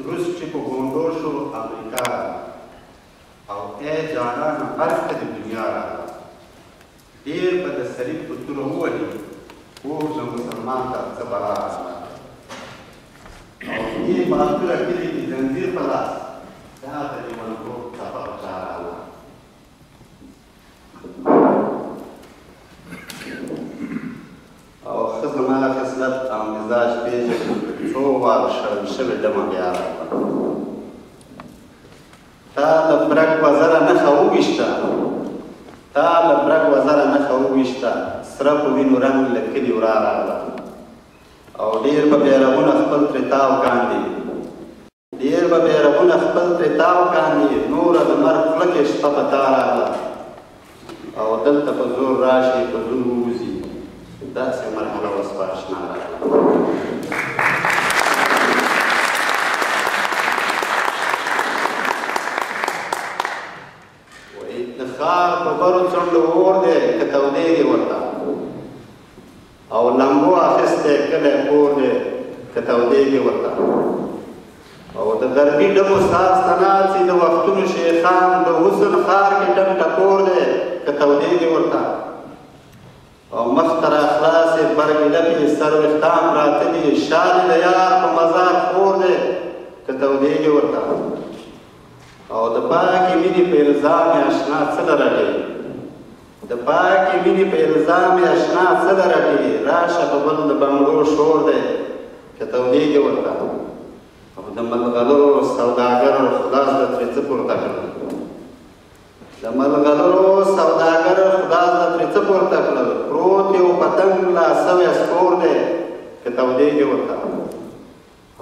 روس چې په ګونډو شو امریکا او ای جانانه هلته د دنیا راغله ډېر به د سړي په توره ووهي اوس د مسلمان ته څه بلا راغله او دې بهادره کلي کې زنځیر په لاس دا د لیونتوب څپه په چا راغله او ښه زما خصلت او مزاج پېژني څو واره شړل شوې ډمه بیا راغله تا له برګ وزره نښه وویشته تا له برګ وزره نښه وویشته سره په وینو رنګ له کلي ورا راغله او ډېر به بیرغونه خپل ترې تاو کاندي ډېر به بیرغونه خپل ترې تاو کاندي نوره د مرګ خوله کې شپه په تا راغله او دلته په زور راشي په زور ووځي داسې مرحله اوس په اشنا راغله ښار په برو څنډو اور دی که تودېږي ورته او لمبو اخیستی کلی کور دی که تودېږي ورته او د غربي ډبو ساز ته ناڅي د وختونو شیخان د حسن ښار کې ډم ټکور دی که تودېږي ورته او مخ ته راخلاصې برګې لپې سر ویښتان پراته دي شالې د یار په مزار خور دی که تودېږي ورته او د پاکې مینې په الزام یې اشنا څه له رټې د پاکې مینې په الزام یې اشنا څه له رټې راشه په بل د بنګړو شور دی که تودېږي ورته او د ملغلرو سوداګرو خلاص د ترې څه پورته کړل د ملغلرو سوداګرو خلاص د ترې څه پورته کړل پروت یو پتنګ لا سوی سپور دی که تودېږي ورته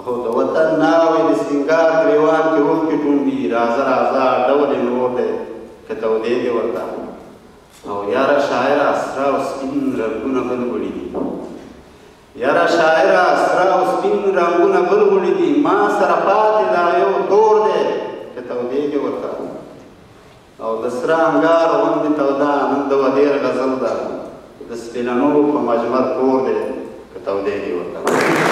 او د وطن ناوې د سینګار ګریوان کې اوښکې ټونډي راځه راځه ډول یې نور دی که تودېږي ورته او یاره شاعره سره او سپین رنګونه بل وړي دي یاره شاعره سره او سپین رنګونه بل وړي دي ما سره پاتې دا یو تور دی که تودېږي ورته او د سره انګار غوندې توده نن د ودېر غزل ده د سپیننو په مجمر کور دی که تودېږي ورته